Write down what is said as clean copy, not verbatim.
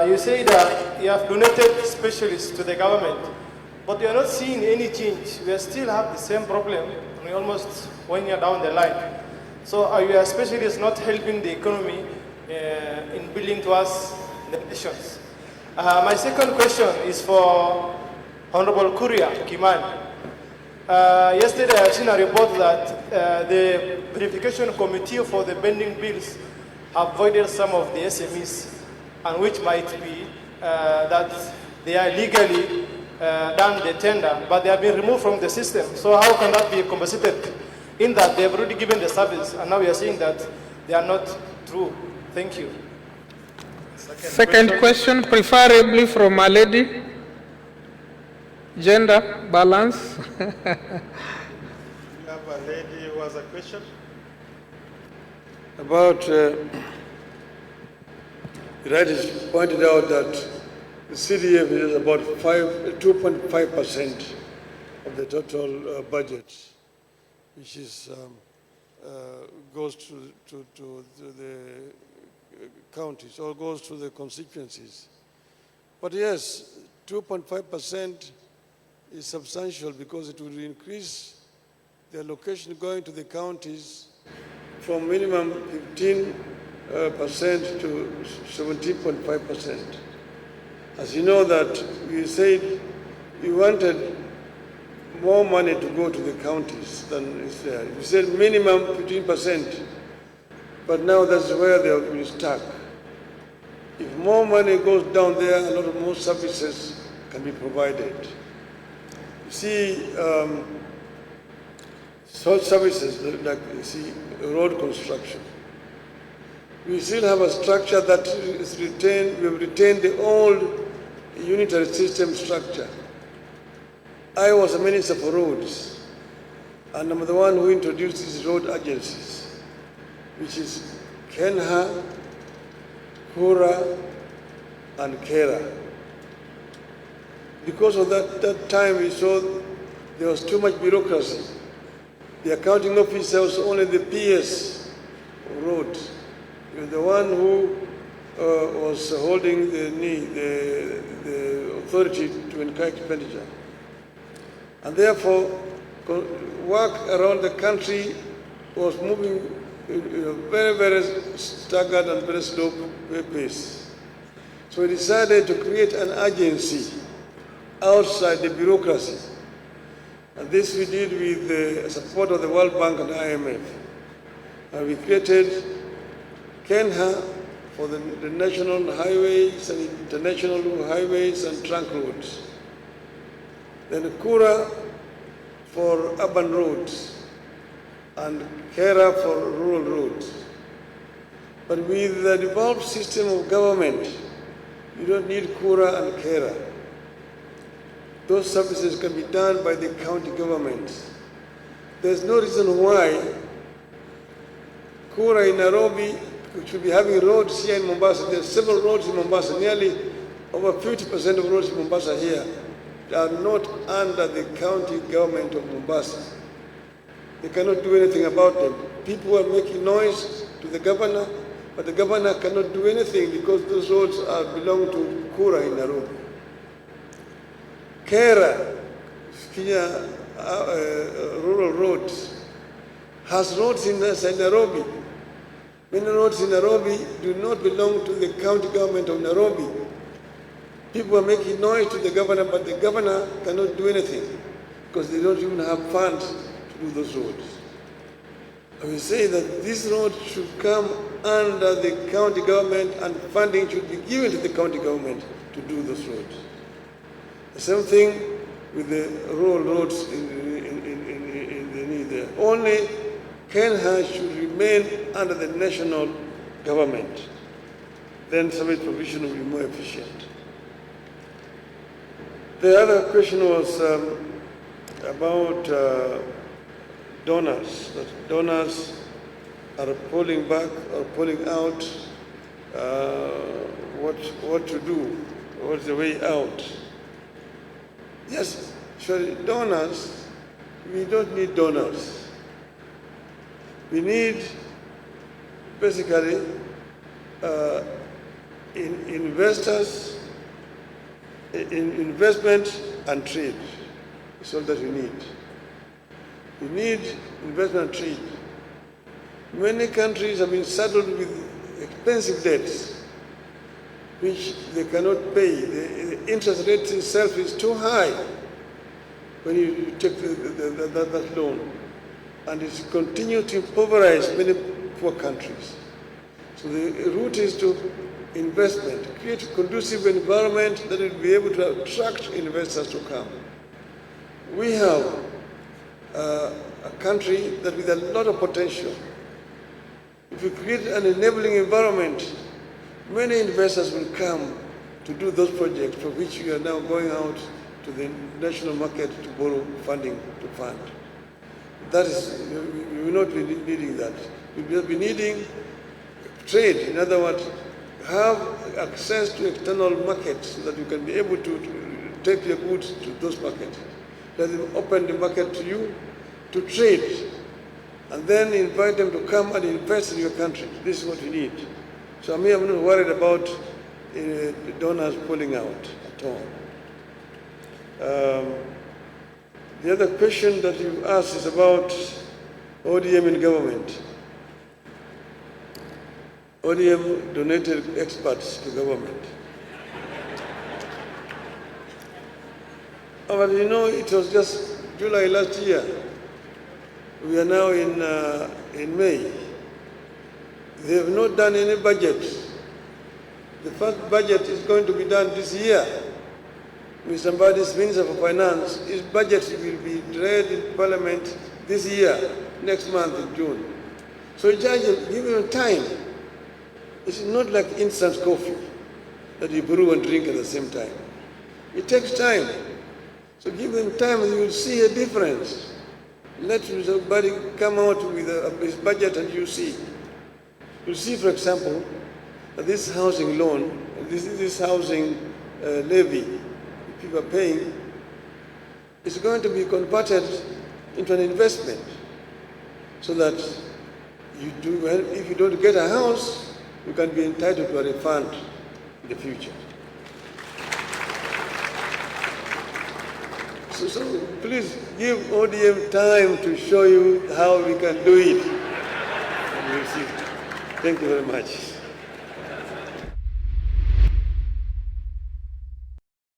You say that you have donated specialists to the government, but you are not seeing any change. We still have the same problem almost 1 year down the line. So are your specialists not helping the economy in building towards the nations? My second question is for Honorable Kuria Kimani. Yesterday I have seen a report that the verification committee for the pending bills have voided some of the SMEs, and which might be that they are legally done the tender, but they have been removed from the system. So how can that be compensated in that they have already given the service, and now we are saying that they are not true? Thank you. Second question, preferably from a lady. Gender balance. We have a lady who has a question. About, it is pointed out that the CDF is about 2.5% of the total budget, which is goes to the counties or goes to the constituencies. But yes, 2.5% is substantial because it will increase the allocation going to the counties from minimum 15% to 17.5%. As you know that we said we wanted more money to go to the counties than is there. We said minimum 15%, but now that's where they have been stuck. If more money goes down there, a lot of more services can be provided. You see, such services like you see road construction. We still have a structure that is retained. We have retained the old unitary system structure. I was a minister for roads, and I'm the one who introduced these road agencies, which is Kenha, Kura, and Kera. Because of that time, we saw there was too much bureaucracy. The accounting officer was only the PS of roads. He was the one who was holding the authority to incur expenditure. And therefore, work around the country was moving in a very, very staggered and very slow pace. So we decided to create an agency outside the bureaucracy. And this we did with the support of the World Bank and IMF. And we created Kenha for the national highways and international highways and trunk roads. Then Kura for urban roads and Kera for rural roads. But with the devolved system of government, you don't need Kura and Kera. Those services can be done by the county governments. There's no reason why Kura in Nairobi should be having roads here in Mombasa. There are several roads in Mombasa. Nearly over 50% of roads in Mombasa here are not under the county government of Mombasa. They cannot do anything about them. People are making noise to the governor, but the governor cannot do anything because those roads belong to Kura in Nairobi. Kera, Kenya rural roads, has roads in Nairobi. Many roads in Nairobi do not belong to the county government of Nairobi. People are making noise to the governor, but the governor cannot do anything because they don't even have funds to do those roads. I will say that these roads should come under the county government and funding should be given to the county government to do those roads. The same thing with the rural roads in the need there. Only Kenha should remain under the national government. Then service provision will be more efficient. The other question was about donors. That donors are pulling back or pulling out. What to do? What's the way out? Yes, surely donors, we don't need donors. We need basically investors, investment and trade. It's all that we need. We need investment and trade. Many countries have been saddled with expensive debts, which they cannot pay. The interest rate itself is too high when you take that loan. And it's continued to impoverize many poor countries. So the route is to investment, create a conducive environment that will be able to attract investors to come. We have a country that with a lot of potential. If we create an enabling environment, many investors will come to do those projects for which we are now going out to the national market to borrow funding to fund. That is, we will not be needing that. We will be needing trade. In other words, have access to external markets so that you can be able to take your goods to those markets. Let them open the market to you to trade, and then invite them to come and invest in your country. This is what we need. So I'm not worried about the donors pulling out at all. The other question that you asked is about ODM in government. ODM donated experts to government. But you know, it was just July last year. We are now in May. They have not done any budget. The first budget is going to be done this year. Mr. Mbadi's Minister for Finance, his budget will be read in Parliament this year, next month in June. So judge, give him time. It's not like instant coffee that you brew and drink at the same time. It takes time. So give them time and you will see a difference. Let somebody come out with his budget and you see. You see, for example, that this housing loan, this housing levy people are paying, is going to be converted into an investment so that if you don't get a house, you can be entitled to a refund in the future. So please give ODM time to show you how we can do it. Thank you very much.